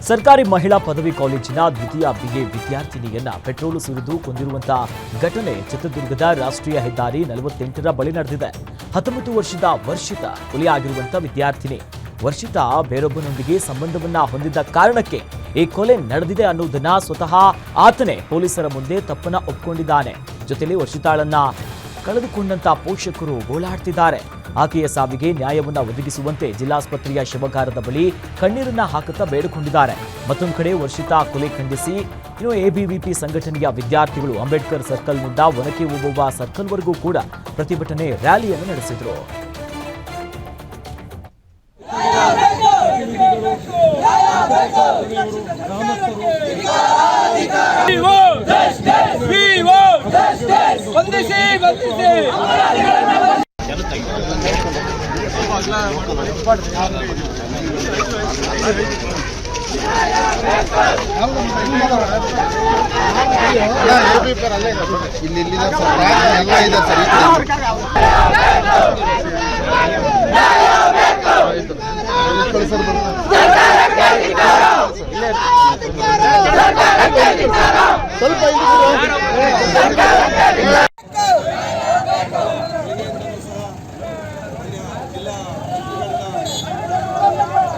ಸರ್ಕಾರಿ ಮಹಿಳಾ ಪದವಿ ಕಾಲೇಜಿನ ದ್ವಿತೀಯ ಬಿಎ ವಿದ್ಯಾರ್ಥಿನಿಯನ್ನ ಪೆಟ್ರೋಲ್ ಸುರಿದು ಕೊಂದಿರುವಂತಹ ಘಟನೆ ಚಿತ್ರದುರ್ಗದ ರಾಷ್ಟ್ರೀಯ ಹೆದ್ದಾರಿ 48ರ ಬಳಿ ನಡೆದಿದೆ. 19 ವರ್ಷದ ವರ್ಷಿತಾ ಕೊಲೆಯಾಗಿರುವಂತಹ ವಿದ್ಯಾರ್ಥಿನಿ ವರ್ಷಿತಾ ಬೇರೊಬ್ಬನೊಂದಿಗೆ ಸಂಬಂಧವನ್ನ ಹೊಂದಿದ್ದ ಕಾರಣಕ್ಕೆ ಈ ಕೊಲೆ ನಡೆದಿದೆ ಅನ್ನೋದನ್ನ ಸ್ವತಃ ಆತನೇ ಪೊಲೀಸರ ಮುಂದೆ ತಪ್ಪನ್ನ ಒಪ್ಪಿಕೊಂಡಿದ್ದಾನೆ. ಜೊತೆಲಿ ವರ್ಷಿತಾಳನ್ನ ಕಳೆದುಕೊಂಡಂತ ಪೋಷಕರು ಗೋಳಾಡ್ತಿದ್ದಾರೆ. ಆಕೆಯ ಸಾವಿಗೆ ನ್ಯಾಯವನ್ನ ಒದಗಿಸುವಂತೆ ಜಿಲ್ಲಾಸ್ಪತ್ರೆಯ ಶವಗಾರದ ಬಳಿ ಕಣ್ಣೀರನ್ನ ಹಾಕುತ್ತಾ ಬೇಡಿಕೊಂಡಿದ್ದಾರೆ. ಮತ್ತೊಂದು ಕಡೆ ವರ್ಷಿತಾ ಕೊಲೆ ಖಂಡಿಸಿ ಎಬಿವಿಪಿ ಸಂಘಟನೆಯ ವಿದ್ಯಾರ್ಥಿಗಳು ಅಂಬೇಡ್ಕರ್ ಸರ್ಕಲ್ನಿಂದ ಒನಕೆ ಓಬವ್ವ ಸರ್ಕಲ್ವರೆಗೂ ಕೂಡ ಪ್ರತಿಭಟನೆ ರ್ಯಾಲಿಯನ್ನು ನಡೆಸಿದರು.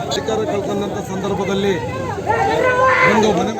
ಅಧಿಕಾರ ಕಳ್ಕೊಂಡಂತ ಸಂದರ್ಭದಲ್ಲಿ ಒಂದು ಮನೆ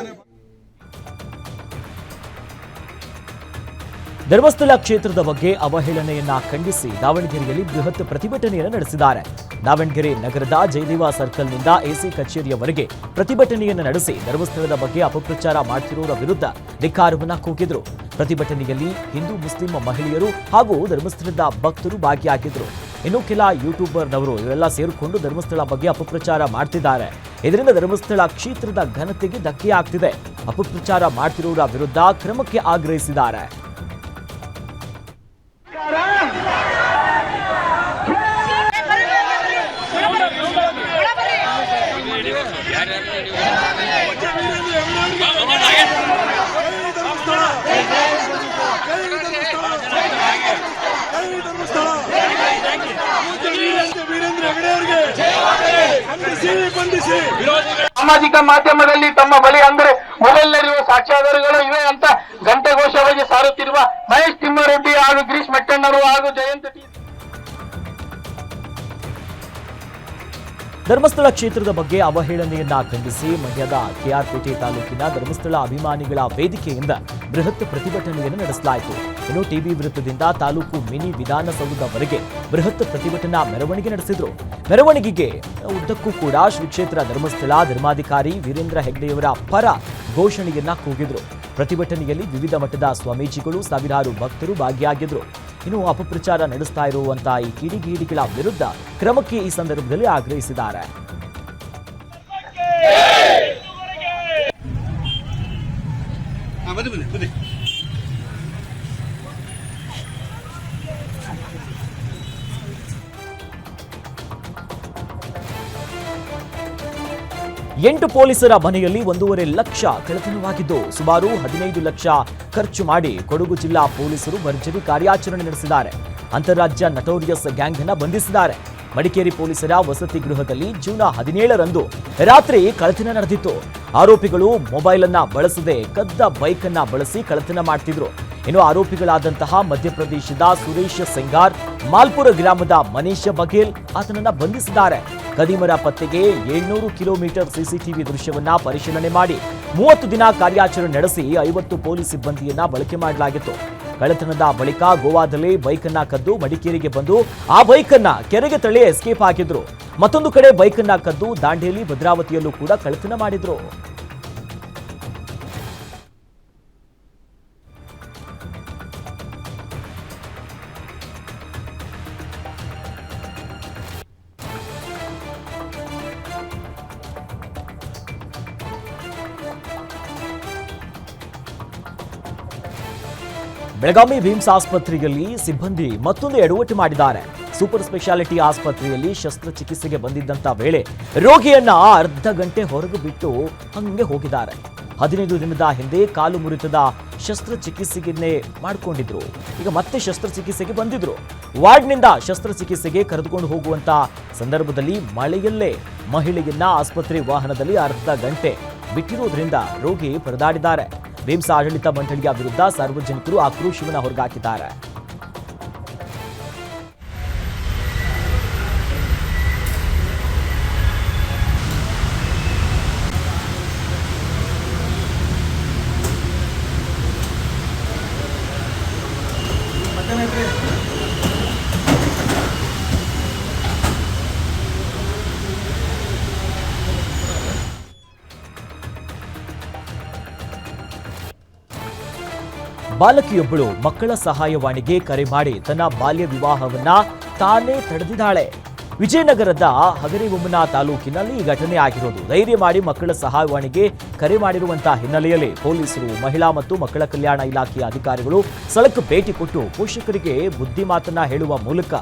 ಧರ್ಮಸ್ಥಳ ಕ್ಷೇತ್ರದ ಬಗ್ಗೆ ಅವಹೇಳನೆಯನ್ನ ಖಂಡಿಸಿ ದಾವಣಗೆರೆಯಲ್ಲಿ ಬೃಹತ್ ಪ್ರತಿಭಟನೆಯನ್ನು ನಡೆಸಿದ್ದಾರೆ. ದಾವಣಗೆರೆ ನಗರದ ಜಯದೇವ ಸರ್ಕಲ್ನಿಂದ ಎಸಿ ಕಚೇರಿಯವರೆಗೆ ಪ್ರತಿಭಟನೆಯನ್ನು ನಡೆಸಿ ಧರ್ಮಸ್ಥಳದ ಬಗ್ಗೆ ಅಪಪ್ರಚಾರ ಮಾಡುತ್ತಿರುವವರ ವಿರುದ್ಧ ಧಿಕ್ಕಾರವನ್ನ ಕೂಗಿದ್ರು. ಪ್ರತಿಭಟನೆಯಲ್ಲಿ ಹಿಂದೂ ಮುಸ್ಲಿಂ ಮಹಿಳೆಯರು ಹಾಗೂ ಧರ್ಮಸ್ಥಳದ ಭಕ್ತರು ಭಾಗಿಯಾಗಿದ್ರು. ಇನ್ನು ಕೆಲ ಯೂಟ್ಯೂಬರ್ನವರು ಇವೆಲ್ಲ ಸೇರಿಕೊಂಡು ಧರ್ಮಸ್ಥಳ ಬಗ್ಗೆ ಅಪಪ್ರಚಾರ ಮಾಡ್ತಿದ್ದಾರೆ. ಇದರಿಂದ ಧರ್ಮಸ್ಥಳ ಕ್ಷೇತ್ರದ ಘನತೆಗೆ ಧಕ್ಕೆ ಆಗ್ತಿದೆ. ಅಪಪ್ರಚಾರ ಮಾಡ್ತಿರುವವರ ವಿರುದ್ಧ ಕ್ರಮಕ್ಕೆ ಆಗ್ರಹಿಸಿದ್ದಾರೆ. ಸಾಮಾಜಿಕ ಮಾಧ್ಯಮದಲ್ಲಿ ತಮ್ಮ ಬಳಿ ಅಂದ್ರೆ ಮೊಬೈಲ್ನಲ್ಲಿರುವ ಸಾಕ್ಷ್ಯಾಧಾರಗಳು ಇವೆ ಅಂತ ಗಂಟೆಘೋಷವಾಗಿ ಸಾರುತ್ತಿರುವ ಮಹೇಶ್ ತಿಮ್ಮಾರೆಡ್ಡಿ ಹಾಗೂ ಗಿರೀಶ್ ಮೆಟ್ಟಣ್ಣರು ಹಾಗೂ ಜಯಂತ್ ಧರ್ಮಸ್ಥಳ ಕ್ಷೇತ್ರದ ಬಗ್ಗೆ ಅವಹೇಳನೆಯನ್ನ ಖಂಡಿಸಿ ಮಂಡ್ಯದ ಕೆಆರ್ಪೇಟೆ ತಾಲೂಕಿನ ಧರ್ಮಸ್ಥಳ ಅಭಿಮಾನಿಗಳ ವೇದಿಕೆಯಿಂದ ಬೃಹತ್ ಪ್ರತಿಭಟನೆಯನ್ನು ನಡೆಸಲಾಯಿತು. ಇನ್ನು ಟಿಬಿ ವೃತ್ತದಿಂದ ತಾಲೂಕು ಮಿನಿ ವಿಧಾನಸೌಧದವರೆಗೆ ಬೃಹತ್ ಪ್ರತಿಭಟನಾ ಮೆರವಣಿಗೆ ನಡೆಸಿದ್ರು. ಮೆರವಣಿಗೆಗೆ ಉದ್ದಕ್ಕೂ ಕೂಡ ಶ್ರೀ ಕ್ಷೇತ್ರ ಧರ್ಮಸ್ಥಳ ಧರ್ಮಾಧಿಕಾರಿ ವೀರೇಂದ್ರ ಹೆಗ್ಡೆಯವರ ಪರ ಘೋಷಣೆಯನ್ನ ಕೂಗಿದ್ರು. ಪ್ರತಿಭಟನೆಯಲ್ಲಿ ವಿವಿಧ ಮಠದ ಸ್ವಾಮೀಜಿಗಳು ಸಾವಿರಾರು ಭಕ್ತರು ಭಾಗಿಯಾಗಿದ್ರು. ಇನ್ನು ಅಪಪ್ರಚಾರ ನಡೆಸ್ತಾ ಇರುವಂತಹ ಈ ಕಿಡಿಗೇಡಿಗಳ ವಿರುದ್ಧ ಕ್ರಮಕ್ಕೆ ಈ ಸಂದರ್ಭದಲ್ಲಿ ಆಗ್ರಹಿಸಿದ್ದಾರೆ. ಎಂಟು ಪೊಲೀಸರ ಮನೆಯಲ್ಲಿ 1.5 ಲಕ್ಷ ಕಳ್ಳತನವಾಗಿದ್ದು ಸುಮಾರು 15 ಲಕ್ಷ ಖರ್ಚು ಮಾಡಿ ಕೊಡಗು ಜಿಲ್ಲಾ ಪೊಲೀಸರು ಭರ್ಜರಿ ಕಾರ್ಯಾಚರಣೆ ನಡೆಸಿದ್ದಾರೆ. ಅಂತಾರಾಜ್ಯ ನಟೋರಿಯಸ್ ಗ್ಯಾಂಗ್ ಅನ್ನು ಬಂಧಿಸಿದ್ದಾರೆ. ಮಡಿಕೇರಿ ಪೊಲೀಸರ ವಸತಿ ಗೃಹದಲ್ಲಿ ಜೂನ್ 17ರಂದು ರಾತ್ರಿ ಕಳ್ಳತನ ನಡೆದಿತ್ತು. ಆರೋಪಿಗಳು ಮೊಬೈಲ್ ಅನ್ನ ಬಳಸದೆ ಕದ್ದ ಬೈಕ್ ಅನ್ನ ಬಳಸಿ ಕಳ್ಳತನ ಮಾಡ್ತಿದ್ರು. ಇನ್ನು ಆರೋಪಿಗಳಾದಂತಹ ಮಧ್ಯಪ್ರದೇಶದ ಸುರೇಶ್ ಸೆಂಗಾರ್, ಮಾಲ್ಪುರ ಗ್ರಾಮದ ಮನೀಶ್ ಬಘೇಲ್ ಆತನನ್ನ ಬಂಧಿಸಿದ್ದಾರೆ. ಕದಿಮರ ಪತ್ತೆಗೆ 700 ಕಿಲೋಮೀಟರ್ ಸಿಸಿಟಿವಿ ದೃಶ್ಯವನ್ನ ಪರಿಶೀಲನೆ ಮಾಡಿ 30 ದಿನ ಕಾರ್ಯಾಚರಣೆ ನಡೆಸಿ 50 ಪೊಲೀಸ್ ಸಿಬ್ಬಂದಿಯನ್ನ ಬಳಕೆ ಮಾಡಲಾಗಿತ್ತು. ಕಳ್ಳತನದ ಬಳಿಕ ಗೋವಾದಲ್ಲಿ ಬೈಕ್ ಅನ್ನ ಕದ್ದು ಮಡಿಕೇರಿಗೆ ಬಂದು ಆ ಬೈಕ್ ಅನ್ನ ಕೆರೆಗೆ ತಳ್ಳಿ ಎಸ್ಕೇಪ್ ಆಗಿದ್ರು. ಮತ್ತೊಂದು ಕಡೆ ಬೈಕ್ ಅನ್ನ ಕದ್ದು ದಾಂಡೇಲಿ ಭದ್ರಾವತಿಯಲ್ಲೂ ಕೂಡ ಕಳ್ಳತನ ಮಾಡಿದ್ರು. ಬೆಳಗಾವಿ ವಿಮ್ಸ್ ಆಸ್ಪತ್ರೆಯಲ್ಲಿ ಸಿಬ್ಬಂದಿ ಮತ್ತೊಂದು ಎಡವಟ್ಟು ಮಾಡಿದ್ದಾರೆ. ಸೂಪರ್ ಸ್ಪೆಷಾಲಿಟಿ ಆಸ್ಪತ್ರೆಯಲ್ಲಿ ಶಸ್ತ್ರಚಿಕಿತ್ಸೆಗೆ ಬಂದಿದ್ದಂತ ವೇಳೆ ರೋಗಿಯನ್ನ ಅರ್ಧ ಗಂಟೆ ಹೊರಗೆ ಬಿಟ್ಟು ಹಂಗೆ ಹೋಗಿದ್ದಾರೆ. 15 ದಿನದ ಹಿಂದೆ ಕಾಲು ಮುರಿತದ ಶಸ್ತ್ರಚಿಕಿತ್ಸೆಗೆ ಮಾಡಿಕೊಂಡಿದ್ರು. ಈಗ ಮತ್ತೆ ಶಸ್ತ್ರಚಿಕಿತ್ಸೆಗೆ ಬಂದಿದ್ರು. ವಾರ್ಡ್ನಿಂದ ಶಸ್ತ್ರಚಿಕಿತ್ಸೆಗೆ ಕರೆದುಕೊಂಡು ಹೋಗುವಂತ ಸಂದರ್ಭದಲ್ಲಿ ಮಳೆಯಲ್ಲೇ ಮಹಿಳೆಯನ್ನ ಆಸ್ಪತ್ರೆ ವಾಹನದಲ್ಲಿ ಅರ್ಧ ಗಂಟೆ ಬಿಟ್ಟಿರೋದ್ರಿಂದ ರೋಗಿ ಪರದಾಡಿದ್ದಾರೆ. ಬೇಮ್ಸ್ ಆಡಳಿತ ಮಂಡಳಿಯ ವಿರುದ್ಧ ಸಾರ್ವಜನಿಕರು ಆಕ್ರೋಶವನ್ನು ಹೊರಗಾಕಿದ್ದಾರೆ. ಬಾಲಕಿಯೊಬ್ಬಳು ಮಕ್ಕಳ ಸಹಾಯವಾಣಿಗೆ ಕರೆ ಮಾಡಿ ತನ್ನ ಬಾಲ್ಯ ವಿವಾಹವನ್ನ ತಾನೇ ತಡೆದಿದ್ದಾಳೆ. ವಿಜಯನಗರದ ಹಗರಿಬೊಮ್ಮನ ತಾಲೂಕಿನಲ್ಲಿ ಈ ಘಟನೆ ಆಗಿರೋದು. ಧೈರ್ಯ ಮಾಡಿ ಮಕ್ಕಳ ಸಹಾಯವಾಣಿಗೆ ಕರೆ ಮಾಡಿರುವಂತಹ ಹಿನ್ನೆಲೆಯಲ್ಲಿ ಪೊಲೀಸರು, ಮಹಿಳಾ ಮತ್ತು ಮಕ್ಕಳ ಕಲ್ಯಾಣ ಇಲಾಖೆಯ ಅಧಿಕಾರಿಗಳು ಸ್ಥಳಕ್ಕೆ ಭೇಟಿ ಕೊಟ್ಟು ಪೋಷಕರಿಗೆ ಬುದ್ಧಿ ಮಾತನ್ನ ಹೇಳುವ ಮೂಲಕ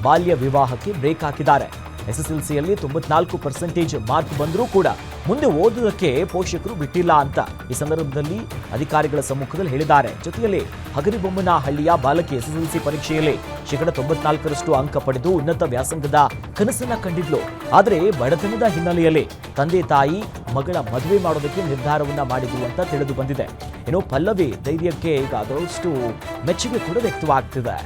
ಬಾಲ್ಯ ವಿವಾಹಕ್ಕೆ ಬ್ರೇಕ್ ಹಾಕಿದ್ದಾರೆ. ಎಸ್ಎಸ್ಎಲ್ಸಿಯಲ್ಲಿ 94% ಮಾರ್ಕ್ ಬಂದರೂ ಕೂಡ ಮುಂದೆ ಓದುವುದಕ್ಕೆ ಪೋಷಕರು ಬಿಟ್ಟಿಲ್ಲ ಅಂತ ಈ ಸಂದರ್ಭದಲ್ಲಿ ಅಧಿಕಾರಿಗಳ ಸಮ್ಮುಖದಲ್ಲಿ ಹೇಳಿದ್ದಾರೆ. ಜೊತೆಯಲ್ಲಿ ಹಗರಿಬೊಮ್ಮನಹಳ್ಳಿಯ ಬಾಲಕಿ ಎಸ್ಎಸ್ಎಲ್ಸಿ ಪರೀಕ್ಷೆಯಲ್ಲಿ 94% ಅಂಕ ಪಡೆದು ಉನ್ನತ ವ್ಯಾಸಂಗದ ಕನಸನ್ನ ಕಂಡಿದ್ಲು. ಆದರೆ ಬಡತನದ ಹಿನ್ನೆಲೆಯಲ್ಲಿ ತಂದೆ ತಾಯಿ ಮಗಳ ಮದುವೆ ಮಾಡೋದಕ್ಕೆ ನಿರ್ಧಾರವನ್ನ ಮಾಡಿದ್ರು ಅಂತ ತಿಳಿದು ಬಂದಿದೆ. ಇನ್ನು ಪಲ್ಲವಿ ಧೈರ್ಯಕ್ಕೆ ಈಗ ಅದಷ್ಟು ಮೆಚ್ಚುಗೆ ಕೂಡ ವ್ಯಕ್ತವಾಗ್ತಿದೆ.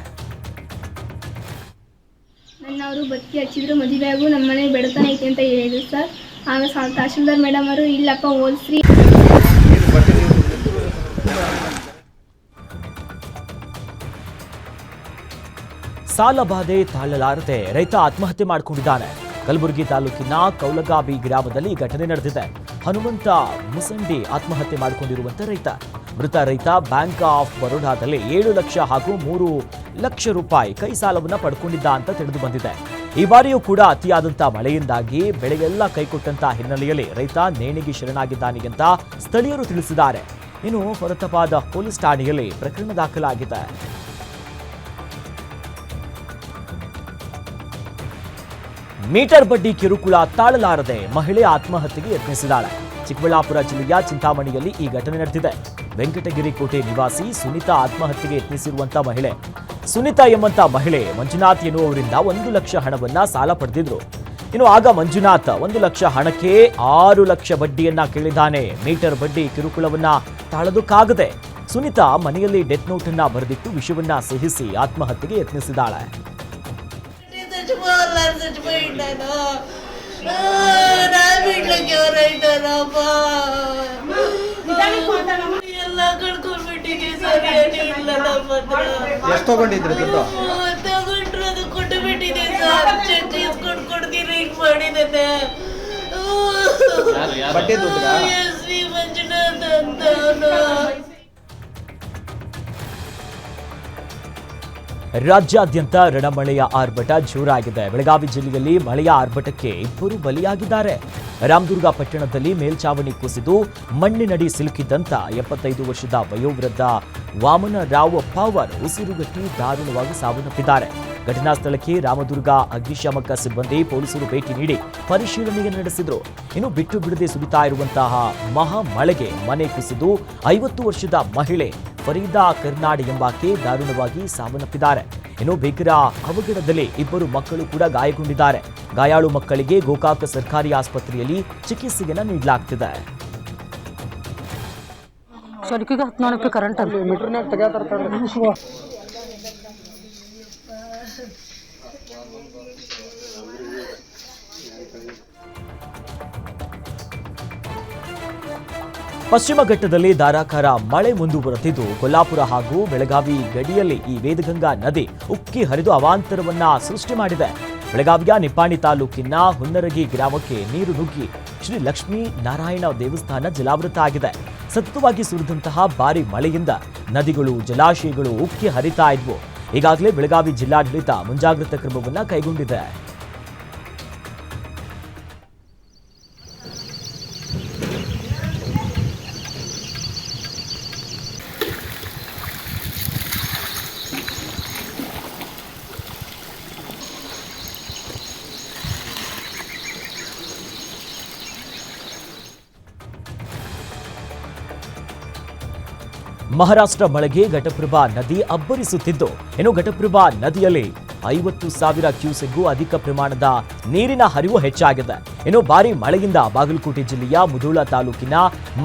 ನನ್ನವರು ಬದುಕಿ ಹಚ್ಚಿದ್ರು, ಮದುವೆಯಾಗೂ ನಮ್ಮ ಮನೆ ಬೆಳತನ ಐತೆ ಅಂತ ಹೇಳಿದ್ರು ಸರ್. ಆಮೇಲೆ ತಹಶೀಲ್ದಾರ್ ಮೇಡಮ್ ಅವರು ಇಲ್ಲಪ್ಪ ಓದಿಸ್ರಿ. ಸಾಲ ಬಾಧೆ ತಾಳಲಾರದೆ ರೈತ ಆತ್ಮಹತ್ಯೆ ಮಾಡಿಕೊಂಡಿದ್ದಾನೆ. ಕಲಬುರಗಿ ತಾಲೂಕಿನ ಕೌಲಗಾಬಿ ಗ್ರಾಮದಲ್ಲಿ ಘಟನೆ ನಡೆದಿದೆ. ಹನುಮಂತ ಮುಸಂಡಿ ಆತ್ಮಹತ್ಯೆ ಮಾಡಿಕೊಂಡಿರುವಂತ ರೈತ. ಮೃತ ರೈತ ಬ್ಯಾಂಕ್ ಆಫ್ ಬರೋಡಾದಲ್ಲಿ 7 ಲಕ್ಷ ಹಾಗೂ 3 ಲಕ್ಷ ರೂಪಾಯಿ ಕೈ ಸಾಲವನ್ನ ಪಡ್ಕೊಂಡಿದ್ದ ಅಂತ ತಿಳಿದು ಬಂದಿದೆ. ಈ ಬಾರಿಯೂ ಕೂಡ ಅತಿಯಾದಂತ ಮಳೆಯಿಂದಾಗಿ ಬೆಳೆಗೆಲ್ಲ ಕೈಕೊಟ್ಟಂತ ಹಿನ್ನೆಲೆಯಲ್ಲಿ ರೈತ ನೇಣಿಗೆ ಶರಣಾಗಿದ್ದಾನೆ ಅಂತ ಸ್ಥಳೀಯರು ತಿಳಿಸಿದ್ದಾರೆ. ಇನ್ನು ಫರತಾಬಾದ್ ಪೊಲೀಸ್ ಠಾಣೆಯಲ್ಲಿ ಪ್ರಕರಣ ದಾಖಲಾಗಿದೆ. ಮೀಟರ್ ಬಡ್ಡಿ ಕಿರುಕುಳ ತಾಳಲಾರದೆ ಮಹಿಳೆ ಆತ್ಮಹತ್ಯೆಗೆ ಯತ್ನಿಸಿದ್ದಾಳೆ. ಚಿಕ್ಕಬಳ್ಳಾಪುರ ಜಿಲ್ಲೆಯ ಚಿಂತಾಮಣಿಯಲ್ಲಿ ಈ ಘಟನೆ ನಡೆದಿದೆ. ವೆಂಕಟಗಿರಿ ಕೋಟೆ ನಿವಾಸಿ ಸುನೀತಾ ಆತ್ಮಹತ್ಯೆಗೆ ಯತ್ನಿಸಿರುವಂತಹ ಮಹಿಳೆ. ಸುನೀತಾ ಎಂಬಂತ ಮಹಿಳೆ ಮಂಜುನಾಥ್ ಎನ್ನುವವರಿಂದ 1 ಲಕ್ಷ ಹಣವನ್ನ ಸಾಲ ಪಡೆದಿದ್ರು. ಇನ್ನು ಆಗ ಮಂಜುನಾಥ್ 1 ಲಕ್ಷ ಹಣಕ್ಕೆ 6 ಲಕ್ಷ ಬಡ್ಡಿಯನ್ನ ಕೇಳಿದ್ದಾನೆ. ಮೀಟರ್ ಬಡ್ಡಿ ಕಿರುಕುಳವನ್ನ ತಾಳೋದಕ್ಕಾಗದೆ ಸುನೀತಾ ಮನೆಯಲ್ಲಿ ಡೆತ್ ನೋಟ್ ಅನ್ನ ಬರೆದಿಟ್ಟು ವಿಷವನ್ನ ಸೇಹಿಸಿ ಆತ್ಮಹತ್ಯೆಗೆ ಯತ್ನಿಸಿದ್ದಾಳೆ. ಎಷ್ಟು ತಗೊಂಡಿದ್ರಿ ದುಡ್ಡು? ತಗೊಂಡ್ರು, ಅದು ಕೊಟ್ಟು ಬಿಟ್ಟಿದೆ ಸರ್. ಚೆಕ್ ಇಸ್ಕೊಂಡು ಕೊಡ್ತೀರಿ ಹಿಂಗ್ ಮಾಡಿದ್ದೇನೆ. ಬಡ್ಡಿ ದುಡ್ಡು ಶ್ರೀ ಮಂಜುನಾಥ್ ಅಂತ. ರಾಜ್ಯಾದ್ಯಂತ ರಣಮಳೆಯ ಆರ್ಭಟ ಜೋರಾಗಿದೆ. ಬೆಳಗಾವಿ ಜಿಲ್ಲೆಯಲ್ಲಿ ಮಳೆಯ ಆರ್ಭಟಕ್ಕೆ 2 ಬಲಿಯಾಗಿದ್ದಾರೆ. ರಾಮದುರ್ಗ ಪಟ್ಟಣದಲ್ಲಿ ಮೇಲ್ಚಾವಣಿ ಕುಸಿದು ಮಣ್ಣಿನಡಿ ಸಿಲುಕಿದ್ದಂತ 75 ವರ್ಷದ ವಯೋವೃದ್ಧ ವಾಮನರಾವ್ ಪವಾರ್ ಉಸಿರುಗಟ್ಟಿ ದಾರುಣವಾಗಿ ಸಾವನ್ನಪ್ಪಿದ್ದಾರೆ. ಘಟನಾ ಸ್ಥಳಕ್ಕೆ ರಾಮದುರ್ಗ ಅಗ್ನಿಶಾಮಕ ಸಿಬ್ಬಂದಿ ಪೊಲೀಸರು ಭೇಟಿ ನೀಡಿ ಪರಿಶೀಲನೆ ನಡೆಸಿದರು. ಇನ್ನು ಬಿಟ್ಟು ಬಿಡದೆ ಸುರಿತಾ ಇರುವಂತಹ ಮಹಾ ಮಳೆಗೆ ಮನೆ ಕುಸಿದು 50 ವರ್ಷದ ಮಹಿಳೆ ಫರೀದಾ ಕರ್ನಾಡ್ ಎಂಬಾಕೆ ದಾರುಣವಾಗಿ ಸಾವನ್ನಪ್ಪಿದ್ದಾರೆ. ಇನ್ನು ಭೀಕರ ಅವಘಡದಲ್ಲಿ 2 ಮಕ್ಕಳು ಕೂಡ ಗಾಯಗೊಂಡಿದ್ದಾರೆ. ಗಾಯಾಳು ಮಕ್ಕಳಿಗೆ ಗೋಕಾಕ ಸರ್ಕಾರಿ ಆಸ್ಪತ್ರೆಯಲ್ಲಿ ಚಿಕಿತ್ಸೆಯನ್ನು ನೀಡಲಾಗ್ತಿದೆ. ಕರೆಂಟ್ ಪಶ್ಚಿಮ ಘಟ್ಟದಲ್ಲಿ ಧಾರಾಕಾರ ಮಳೆ ಮುಂದುವರೆದಿದ್ದು ಕೊಲ್ಲಾಪುರ ಹಾಗೂ ಬೆಳಗಾವಿ ಗಡಿಯಲ್ಲಿ ಈ ವೇದಗಂಗಾ ನದಿ ಉಕ್ಕಿ ಹರಿದು ಅವಾಂತರವನ್ನ ಸೃಷ್ಟಿ ಮಾಡಿದೆ. ಬೆಳಗಾವಿಯ ನಿಪ್ಪಾಣಿ ತಾಲೂಕಿನ ಹುನ್ನರಗಿ ಗ್ರಾಮಕ್ಕೆ ನೀರು ನುಗ್ಗಿ ಶ್ರೀ ಲಕ್ಷ್ಮೀ ನಾರಾಯಣ ದೇವಸ್ಥಾನ ಜಲಾವೃತ ಆಗಿದೆ. ಸತತವಾಗಿ ಸುರಿದಂತಹ ಭಾರಿ ಮಳೆಯಿಂದ ನದಿಗಳು, ಜಲಾಶಯಗಳು ಉಕ್ಕಿ ಹರಿತಾ ಇದ್ವು. ಈಗಾಗಲೇ ಬೆಳಗಾವಿ ಜಿಲ್ಲಾಡಳಿತ ಮುಂಜಾಗ್ರತಾ ಕ್ರಮವನ್ನ ಕೈಗೊಂಡಿದೆ. ಮಹಾರಾಷ್ಟ್ರ ಮಳೆಗೆ ಘಟಪ್ರಭಾ ನದಿ ಅಬ್ಬರಿಸುತ್ತಿದ್ದು, ಇನ್ನು ಘಟಪ್ರಭಾ ನದಿಯಲ್ಲಿ 50,000 ಕ್ಯೂಸೆಕ್ಗೂ ಅಧಿಕ ಪ್ರಮಾಣದ ನೀರಿನ ಹರಿವು ಹೆಚ್ಚಾಗಿದೆ. ಇನ್ನು ಭಾರಿ ಮಳೆಯಿಂದ ಬಾಗಲಕೋಟೆ ಜಿಲ್ಲೆಯ ಮುಧೋಳ ತಾಲೂಕಿನ